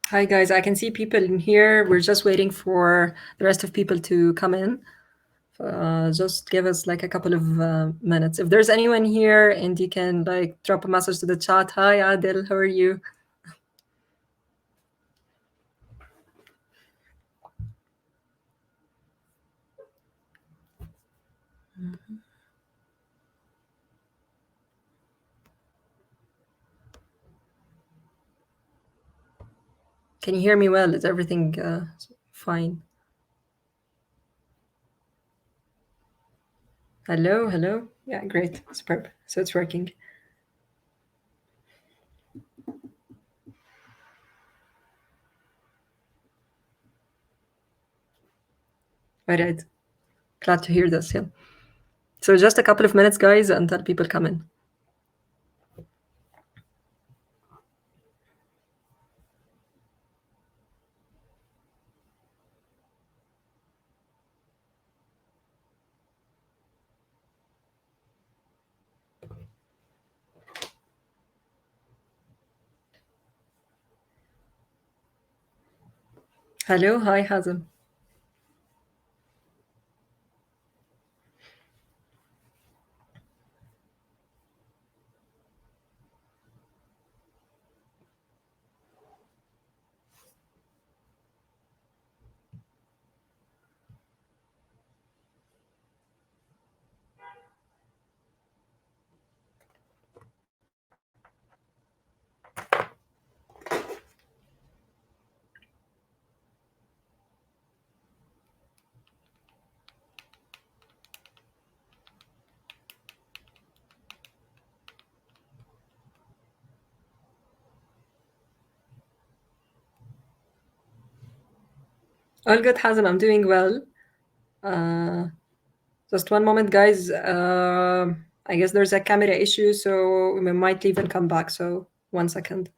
Hi guys, I can see people in here. We're just waiting for the rest of people to come in. Just give us like a couple of minutes. If there's anyone here and you can like drop a message to the chat. Hi Adil, how are you? Can you hear me well? Is everything fine? Hello, hello. Yeah, great. Superb. So it's working. All right. Glad to hear this. Yeah. So just a couple of minutes, guys, until people come in. Hello. Hi, Hazem. All good, Hazem. I'm doing well. Just one moment, guys. I guess there's a camera issue, so we might leave and come back. So 1 second.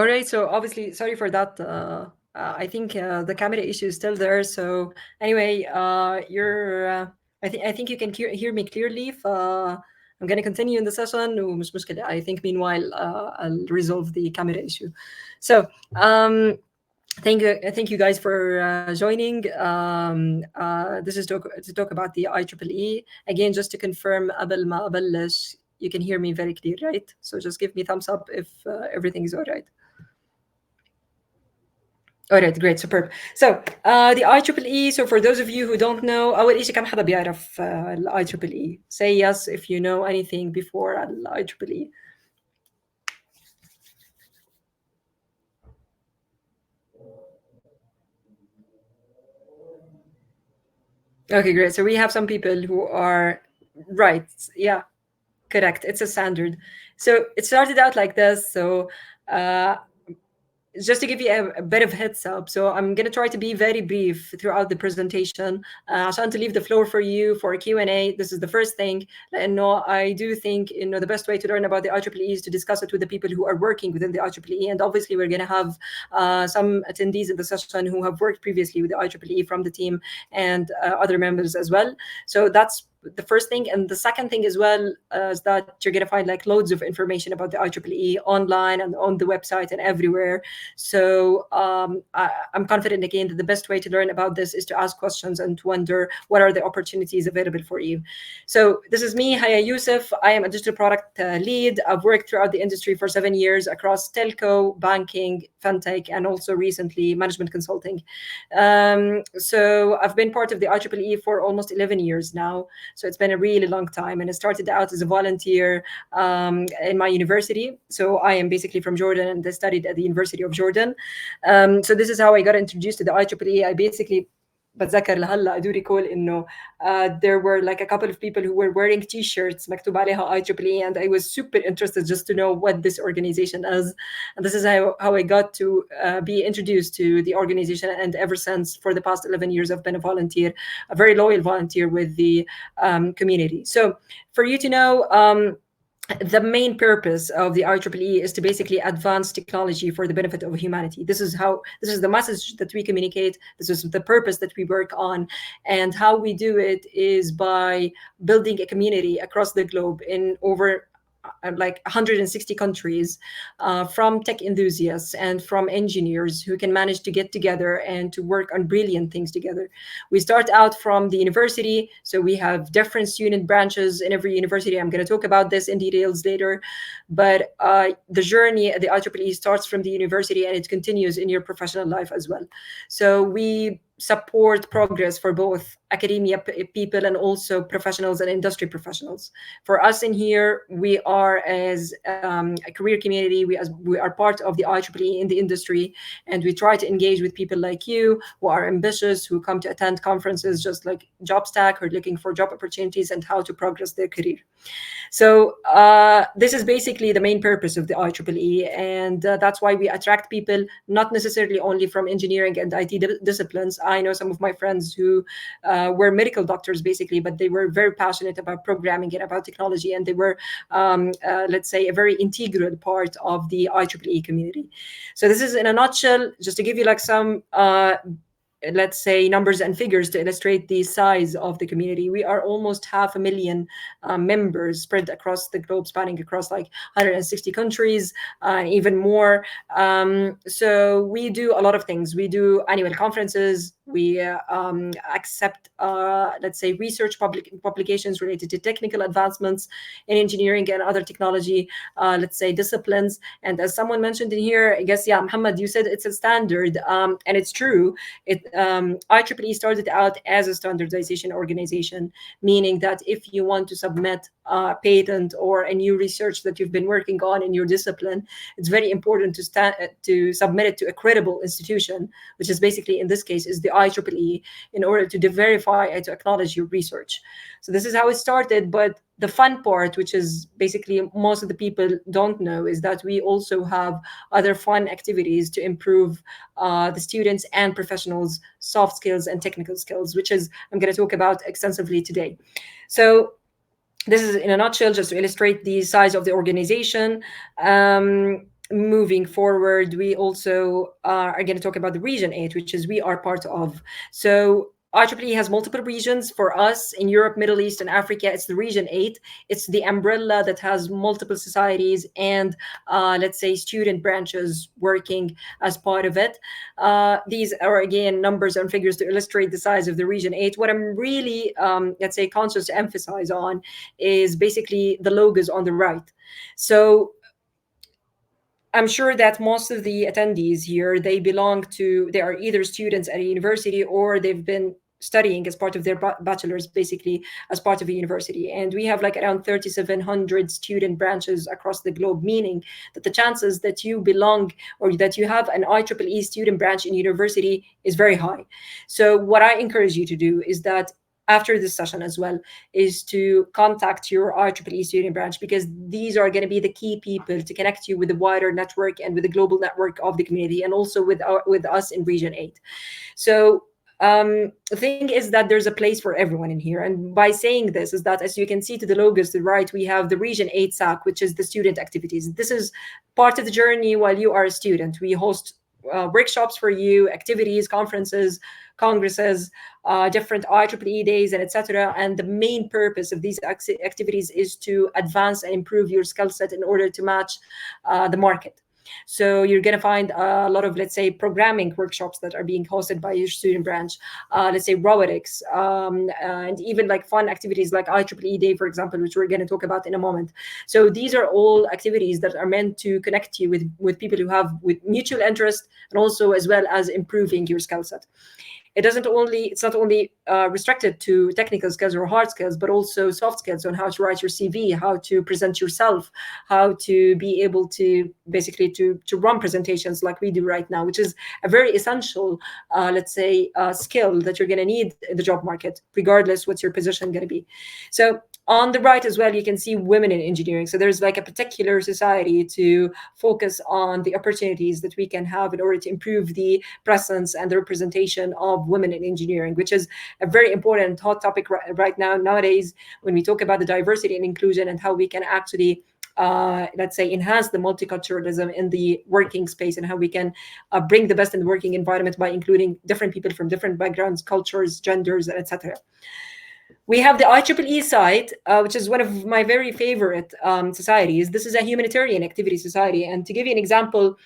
All right. So obviously, sorry for that. I think the camera issue is still there. So anyway, you're. I think you can hear me clearly. I'm gonna continue in the session. ومش مشكلة. I think meanwhile I'll resolve the camera issue. So thank you guys for joining. This is to talk about the IEEE. Again, just to confirm, قبل ما أبلش, you can hear me very clear, right? So just give me thumbs up if everything is all right. All right, great, superb. So the IEEE. So for those of you who don't know, أول شيء كم حدا بيعرف ال IEEE? Say yes if you know anything before ال IEEE. Okay, great. So we have some people who are right. Yeah, correct. It's a standard. So it started out like this. So uh, just to give you a bit of heads up, so I'm going to try to be very brief throughout the presentation. عشان to leave the floor for you for a Q&A. This is the first thing. لأنه I do think the best way to learn about the IEEE is to discuss it with the people who are working within the IEEE. And obviously, we're going to have some attendees in the session who have worked previously with the IEEE from the team and other members as well. So that's the first thing. And the second thing as well is that you're going to find like loads of information about the IEEE online and on the website and everywhere. So I'm confident again that the best way to learn about this is to ask questions and to wonder what are the opportunities available for you. So this is me, Haya Yousef. I am a digital product lead. I've worked throughout the industry for 7 years across telco, banking, fintech, and also recently management consulting. So I've been part of the IEEE for almost 11 years now. So it's been a really long time. And I started out as a volunteer in my university. So I am basically from Jordan and I studied at the University of Jordan. So this is how I got introduced to the IEEE. I basically بتذكر لهلا I do recall انه there were like a couple of people who were wearing t-shirts مكتوب عليها IEEE, and I was super interested just to know what this organization is. And this is how I got to be introduced to the organization, and ever since for the past 11 years I've been a volunteer, a very loyal volunteer with the community. So for you to know, the main purpose of the IEEE is to basically advance technology for the benefit of humanity. This is the message that we communicate. This is the purpose that we work on. And how we do it is by building a community across the globe in over like 160 countries, from tech enthusiasts and from engineers who can manage to get together and to work on brilliant things together. We start out from the university, so we have different student branches in every university. I'm going to talk about this in details later, but the journey at the IEEE starts from the university and it continues in your professional life as well. So we support progress for both academia people and also professionals and industry professionals. For us in here, we are as a career community, we are part of the IEEE in the industry, and we try to engage with people like you who are ambitious, who come to attend conferences just like JobStack, who are looking for job opportunities and how to progress their career. So this is basically the main purpose of the IEEE, and that's why we attract people not necessarily only from engineering and IT disciplines. I know some of my friends who were medical doctors basically, but they were very passionate about programming and about technology, and they were, let's say, a very integral part of the IEEE community. So this is in a nutshell, just to give you like some let's say numbers and figures to illustrate the size of the community. We are almost 500,000 members spread across the globe, spanning across like 160 countries, even more. So we do a lot of things. We do annual conferences. We accept, let's say, research publications related to technical advancements in engineering and other technology, let's say, disciplines. And as someone mentioned in here, I guess, yeah, Muhammad, you said it's a standard, and it's true. IEEE started out as a standardization organization, meaning that if you want to submit a patent or a new research that you've been working on in your discipline, it's very important to submit it to a credible institution, which is basically, in this case, is the IEEE, in order to verify and to acknowledge your research. So this is how it started. But the fun part, which is basically most of the people don't know, is that we also have other fun activities to improve the students and professionals' soft skills and technical skills, which is I'm going to talk about extensively today. So this is in a nutshell, just to illustrate the size of the organization. moving forward, we also are going to talk about the region 8, which is we are part of. So IEEE has multiple regions. For us in Europe, Middle East, and Africa, it's the region 8. It's the umbrella that has multiple societies and, let's say, student branches working as part of it. These are, again, numbers and figures to illustrate the size of the region 8. What I'm really, let's say, conscious to emphasize on is basically the logos on the right. So I'm sure that most of the attendees here, they are either students at a university or they've been studying as part of their bachelor's, basically as part of a university. And we have like around 3,700 student branches across the globe, meaning that the chances that you belong or that you have an IEEE student branch in university is very high. So what I encourage you to do is that after this session as well, is to contact your IEEE student branch, because these are going to be the key people to connect you with the wider network and with the global network of the community, and also with us in Region 8. So the thing is that there's a place for everyone in here. And by saying this is that, as you can see to the logos to the right, we have the Region 8 SAC, which is the student activities. This is part of the journey while you are a student. We host workshops for you, activities, conferences, congresses, different IEEE days, and etc. And the main purpose of these activities is to advance and improve your skill set in order to match the market. So you're going to find a lot of, let's say, programming workshops that are being hosted by your student branch, let's say robotics, and even like fun activities like IEEE Day, for example, which we're going to talk about in a moment. So these are all activities that are meant to connect you with people who have with mutual interest, and also as well as improving your skill set. It's not only restricted to technical skills or hard skills, but also soft skills on how to write your CV, how to present yourself, how to be able to basically to run presentations like we do right now, which is a very essential, let's say, skill that you're going to need in the job market, regardless what's your position going to be. So on the right as well, you can see women in engineering. So there's like a particular society to focus on the opportunities that we can have in order to improve the presence and the representation of women in engineering, which is a very important hot topic right now nowadays when we talk about the diversity and inclusion and how we can actually let's say enhance the multiculturalism in the working space, and how we can bring the best in the working environment by including different people from different backgrounds, cultures, genders, etc. We have the IEEE side, which is one of my very favorite societies. This is a humanitarian activity society. And to give you an example,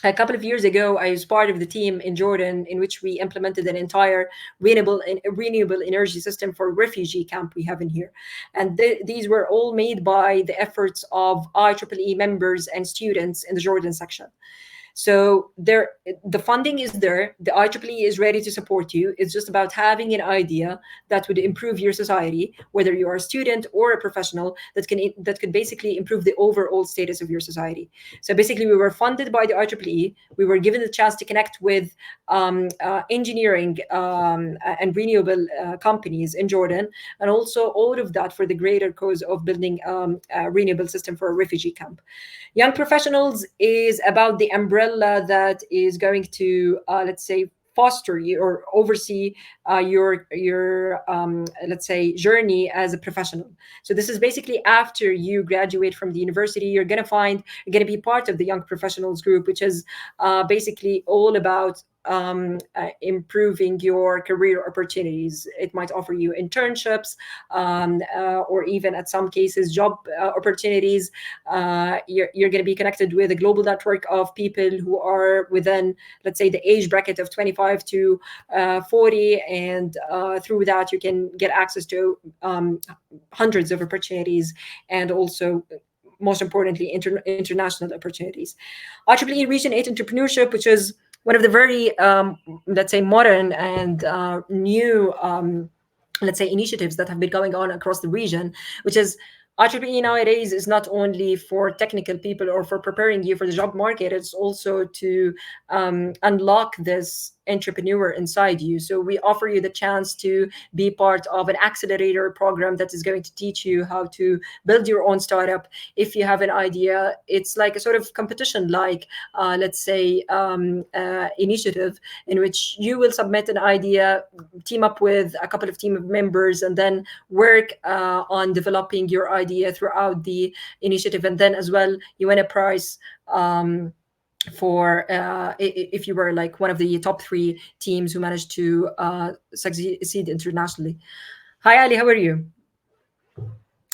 a couple of years ago, I was part of the team in Jordan in which we implemented an entire renewable energy system for a refugee camp we have in here. And these were all made by the efforts of IEEE members and students in the Jordan section. So the funding is there. The IEEE is ready to support you. It's just about having an idea that would improve your society, whether you are a student or a professional, that could basically improve the overall status of your society. So basically, we were funded by the IEEE. We were given the chance to connect with engineering and renewable companies in Jordan, and also all of that for the greater cause of building a renewable system for a refugee camp. Young professionals is about the umbrella that is going to, let's say, foster you or oversee your let's say journey as a professional. So this is basically after you graduate from the university, you're going to be part of the young professionals group, which is basically all about improving your career opportunities. It might offer you internships, or even at some cases job opportunities. You're going to be connected with a global network of people who are within, let's say, the age bracket of 25 to 40, and through that you can get access to hundreds of opportunities, and also most importantly international opportunities. IEEE Region 8 Entrepreneurship, which is one of the very, let's say, modern and new, let's say, initiatives that have been going on across the region, which is IEEE nowadays is not only for technical people or for preparing you for the job market, it's also to unlock this entrepreneur inside you. So we offer you the chance to be part of an accelerator program that is going to teach you how to build your own startup. If you have an idea, it's like a sort of competition, like let's say initiative, in which you will submit an idea, team up with a couple of team members, and then work on developing your idea throughout the initiative. And then as well, you win a prize for if you were like one of the top 3 teams who managed to succeed internationally. Hi Ali, how are you?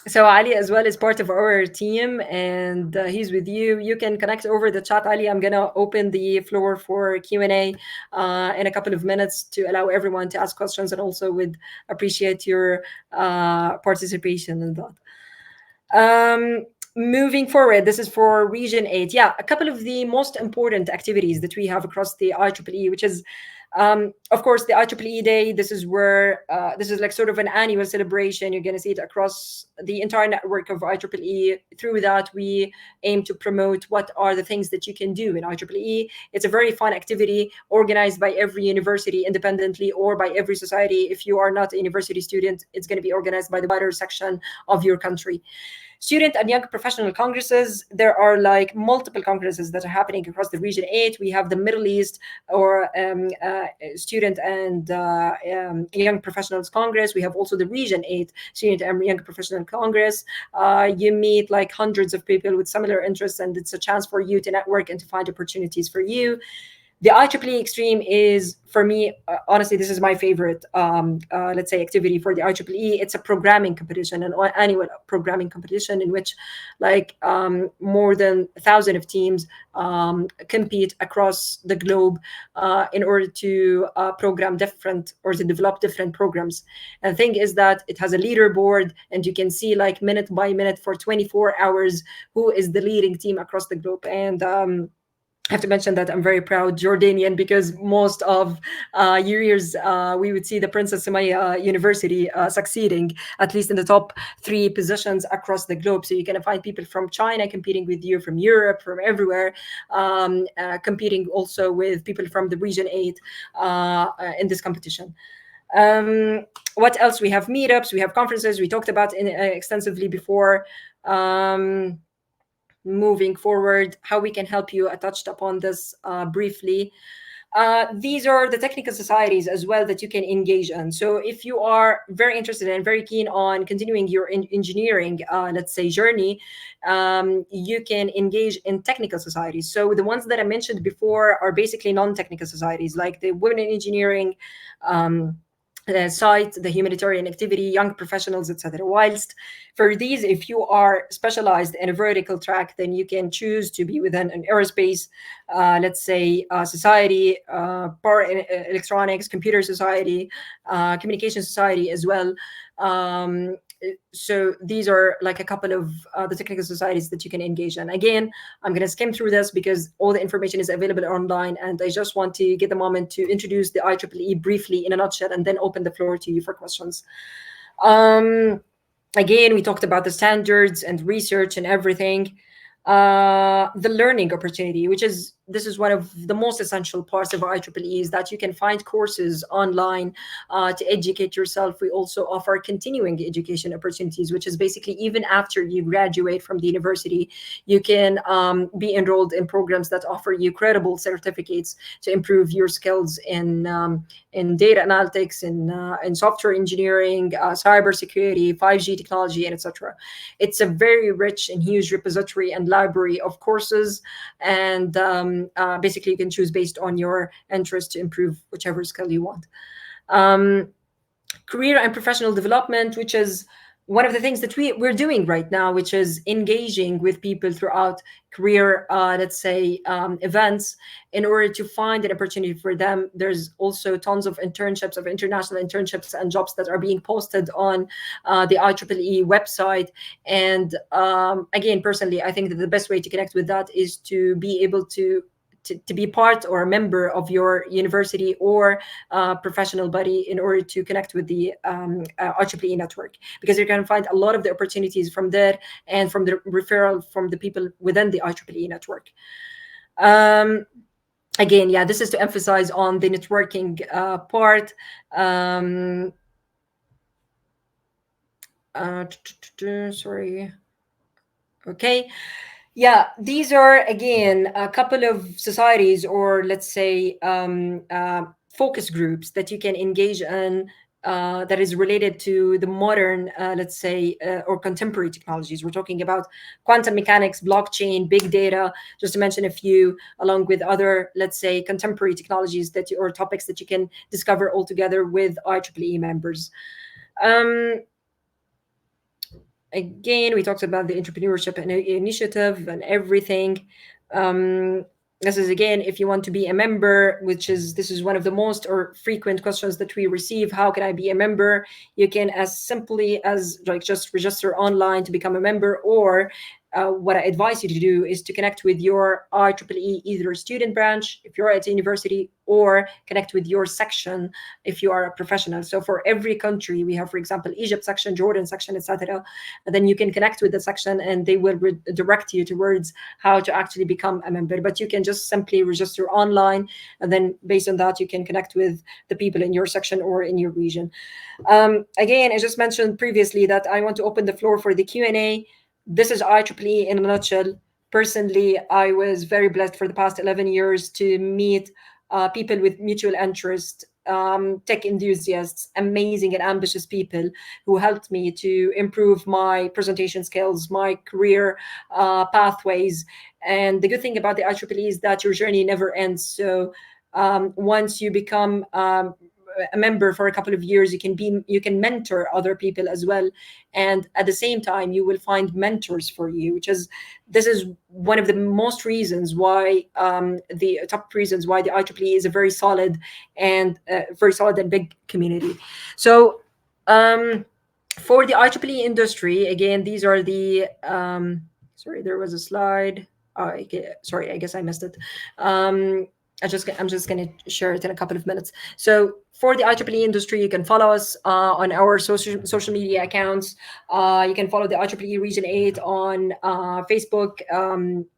So Ali as well is part of our team, and he's with you. You can connect over the chat, Ali. I'm gonna open the floor for Q&A in a couple of minutes to allow everyone to ask questions, and also would appreciate your participation in that. Moving forward, this is for Region 8. Yeah, a couple of the most important activities that we have across the IEEE, which is, of course, the IEEE Day. This is where, this is like sort of an annual celebration. You're going to see it across the entire network of IEEE. Through that, we aim to promote what are the things that you can do in IEEE. It's a very fun activity organized by every university independently, or by every society. If you are not a university student, it's going to be organized by the wider section of your country. Student and young professional congresses, there are like multiple congresses that are happening across the Region 8. We have the Middle East, or Student and Young Professionals Congress. We have also the Region 8 Student and Young Professional Congress. You meet like hundreds of people with similar interests, and it's a chance for you to network and to find opportunities for you. The IEEE Extreme is, for me, honestly, this is my favorite, let's say, activity for the IEEE. It's a programming competition, an annual programming competition, in which like more than 1,000 of teams compete across the globe in order to program different, or to develop different programs. And the thing is that it has a leaderboard, and you can see like minute by minute for 24 hours who is the leading team across the globe. And I have to mention that I'm very proud Jordanian, because most of years we would see the Princess Sumaya University succeeding, at least in the top 3 positions across the globe. So you're going to find people from China competing with you, from Europe, from everywhere, competing also with people from the Region 8 in this competition. What else? We have meetups, we have conferences, we talked about extensively before. Moving forward, how we can help you, I touched upon this briefly. These are the technical societies as well that you can engage in. So if you are very interested and very keen on continuing your engineering, let's say, journey, you can engage in technical societies. So the ones that I mentioned before are basically non-technical societies, like the Women in Engineering site, the humanitarian activity, young professionals, etc. Whilst for these, if you are specialized in a vertical track, then you can choose to be within an aerospace, let's say, society, power electronics, computer society, communication society as well. So these are like a couple of the technical societies that you can engage in. Again, I'm going to skim through this because all the information is available online, and I just want to get the moment to introduce the IEEE briefly in a nutshell, and then open the floor to you for questions. Again, we talked about the standards and research and everything. The learning opportunity, this is one of the most essential parts of IEEE, is that you can find courses online to educate yourself. We also offer continuing education opportunities, which is basically even after you graduate from the university, you can be enrolled in programs that offer you credible certificates to improve your skills in data analytics, in software engineering, cybersecurity, 5G technology, and etc. It's a very rich and huge repository and library of courses, and basically you can choose based on your interest to improve whichever skill you want. Career and professional development, which is one of the things that we're doing right now, which is engaging with people throughout career, let's say, events, in order to find an opportunity for them. There's also tons of internships, of international internships and jobs that are being posted on the IEEE website. And again, personally, I think that the best way to connect with that is to be able to be part or a member of your university or professional body, in order to connect with the IEEE network, because you're going to find a lot of the opportunities from there, and from the referral from the people within the IEEE network. Again, yeah, this is to emphasize on the networking part. Um, Sorry. Okay. Yeah, these are again a couple of societies, or let's say focus groups that you can engage in, that is related to the modern, let's say, or contemporary technologies. We're talking about quantum mechanics, blockchain, big data, just to mention a few, along with other, let's say, contemporary technologies that you, or topics that you can discover all together with IEEE members. Um, Again, we talked about the entrepreneurship and initiative and everything. um, this is again, if you want to be a member, which is, this is one of the most or frequent questions that we receive: how can I be a member? You can as simply as like just register online to become a member, or what I advise you to do is to connect with your IEEE, either student branch if you're at a university, or connect with your section if you are a professional. So for every country, we have, for example, Egypt section, Jordan section, etc. And then you can connect with the section, and they will direct you towards how to actually become a member. But you can just simply register online, and then based on that, you can connect with the people in your section or in your region. Again, I just mentioned previously that I want to open the floor for the Q&A. This is IEEE in a nutshell. Personally, I was very blessed for the past 11 years to meet people with mutual interest, tech enthusiasts, amazing and ambitious people who helped me to improve my presentation skills, my career pathways. And the good thing about the IEEE is that your journey never ends. So once you become a member for a couple of years, you can mentor other people as well, and at the same time you will find mentors for you, which is, this is one of the most reasons why, the top reasons why the IEEE is a very solid and big community. So for the IEEE industry, again, these are the sorry, there was a slide. Sorry, I guess I missed it. I'm just going to share it in a couple of minutes. So for the IEEE industry, you can follow us on our social media accounts. You can follow the IEEE Region 8 on Facebook,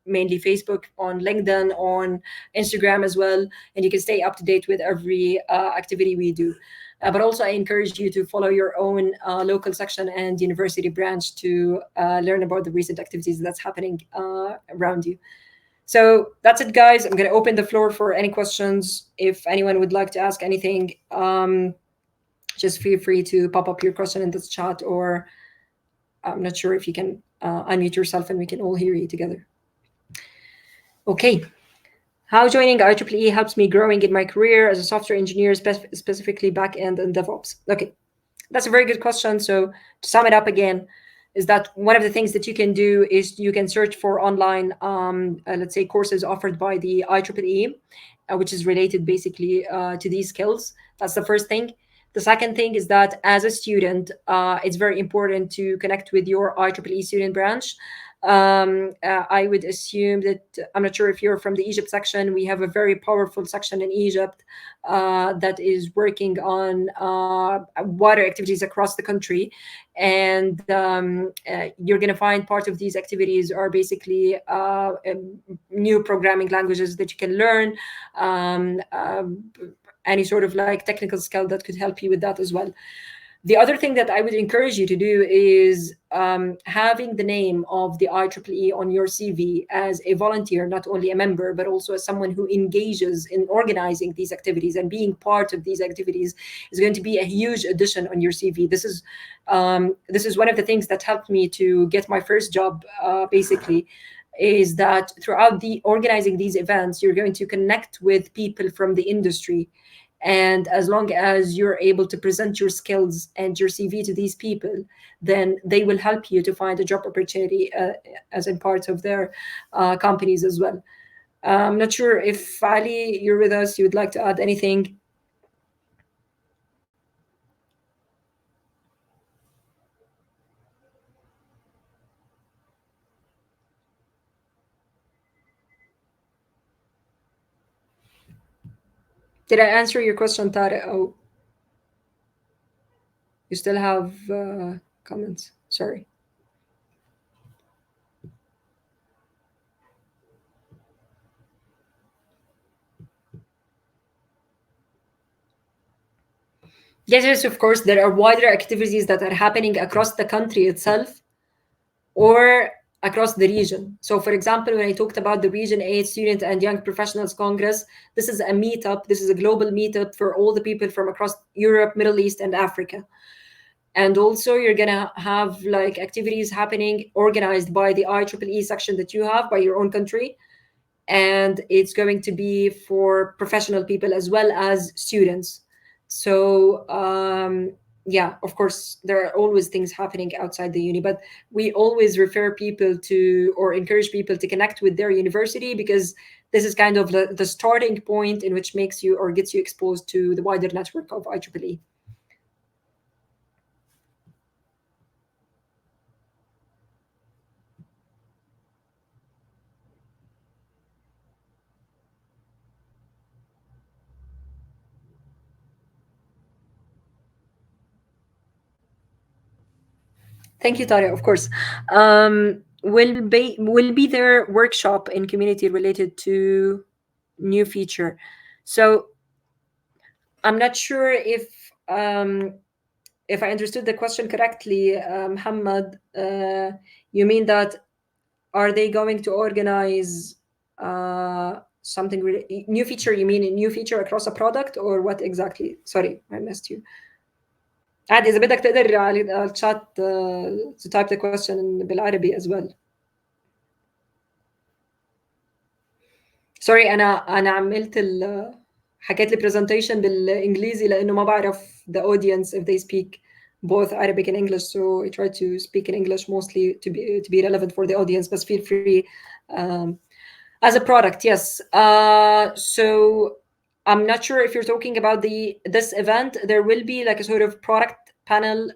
mainly Facebook, on LinkedIn, on Instagram as well, and you can stay up to date with every activity we do. But also, I encourage you to follow your own local section and university branch to learn about the recent activities that's happening around you. So that's it, guys. I'm going to open the floor for any questions. If anyone would like to ask anything, just feel free to pop up your question in this chat, or I'm not sure if you can unmute yourself and we can all hear you together. Okay. How joining IEEE helps me growing in my career as a software engineer, specifically backend and DevOps? Okay, that's a very good question. So to sum it up again, is that one of the things that you can do is you can search for online, let's say, courses offered by the IEEE, which is related basically to these skills. That's the first thing. The second thing is that as a student, it's very important to connect with your IEEE student branch. I would assume that, I'm not sure if you're from the Egypt section, we have a very powerful section in Egypt that is working on water activities across the country. And you're going to find part of these activities are basically new programming languages that you can learn, um, uh, any sort of like technical skill that could help you with that as well. The other thing that I would encourage you to do is having the name of the IEEE on your CV as a volunteer, not only a member, but also as someone who engages in organizing these activities and being part of these activities is going to be a huge addition on your CV. This is one of the things that helped me to get my first job, basically, is that throughout the organizing these events, you're going to connect with people from the industry, and as long as you're able to present your skills and your CV to these people, then they will help you to find a job opportunity as in part of their companies as well. I'm not sure if Ali, you're with us, you would like to add anything. Did I answer your question, Tara? Oh, you still have comments? Sorry. Yes, yes, of course. There are wider activities that are happening across the country itself or across the region. So, for example, when I talked about the Region 8 Student and Young Professionals Congress, this is a meetup. This is a global meetup for all the people from across Europe, Middle East, and Africa. And also, you're going to have like activities happening organized by the IEEE section that you have by your own country, and it's going to be for professional people as well as students. So yeah, of course there are always things happening outside the uni, but we always refer people to or encourage people to connect with their university, because this is kind of the starting point in which makes you or gets you exposed to the wider network of IEEE. Thank you, Tara. Of course, will be there workshop in community related to new feature. So I'm not sure if I understood the question correctly, Muhammad. You mean that are they going to organize something new feature? You mean a new feature across a product or what exactly? Sorry, I missed you. عادي إذا بدك تقدر على الشات to type the question بالعربي as well. سوري انا عملت حكيت لي presentation بالانجليزي لانه ما بعرف the audience if they speak both Arabic and English, so I try to speak in English mostly to be relevant for the audience, but feel free. um, as a product, yes. So I'm not sure if you're talking about this event. There will be like a sort of product panel,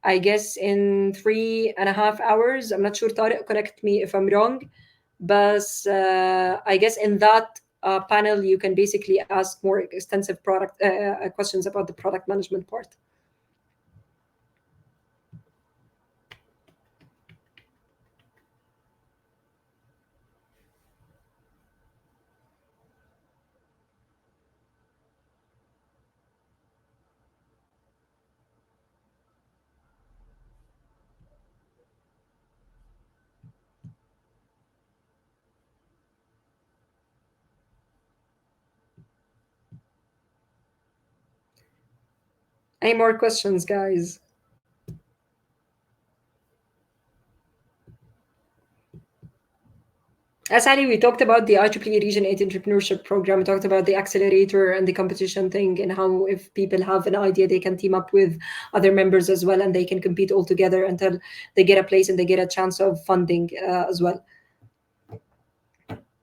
I guess in 3.5 hours. I'm not sure, Tariq, correct me if I'm wrong, but I guess in that panel you can basically ask more extensive product questions about the product management part. Any more questions, guys? As Ali, we talked about the IEEE Region 8 Entrepreneurship Program. We talked about the accelerator and the competition thing, and how if people have an idea, they can team up with other members as well, and they can compete all together until they get a place and they get a chance of funding as well.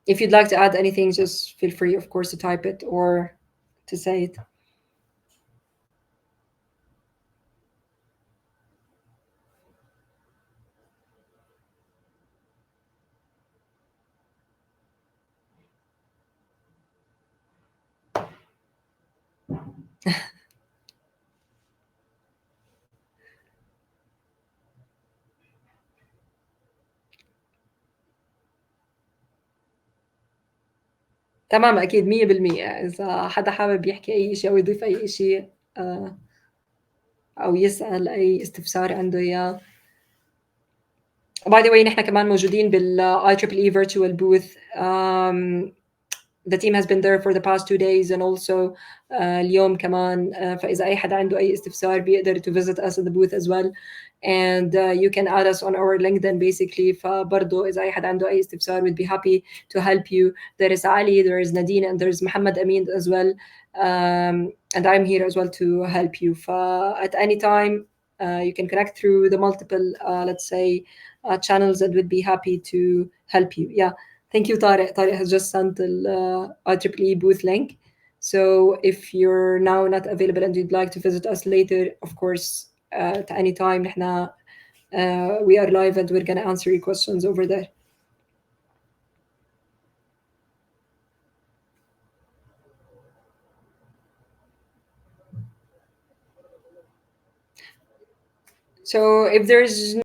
If you'd like to add anything, just feel free, of course, to type it or to say it. تمام، أكيد 100%. إذا حدا حابب يحكي أي شيء أو يضيف أي شيء أو يسأل أي استفسار عنده إياه. By the way, نحن كمان موجودين بال IEEE virtual booth. The team has been there for the past 2 days, and also اليوم كمان. فإذا أي حدا عنده أي استفسار بيقدر to visit us at the booth as well. And you can add us on our LinkedIn basically. فبرضه إذا أي حدا عنده أي استفسار, we'd be happy to help you. There is Ali, there is Nadine, and there is Muhammad Amin as well. And I'm here as well to help you. At any time, you can connect through the multiple, let's say, channels, and we'd be happy to help you. Yeah. Thank you, Tariq. Tariq has just sent the IEEE booth link. So if you're now not available and you'd like to visit us later, of course, at any time, we are live and we're going to answer your questions over there. So if there's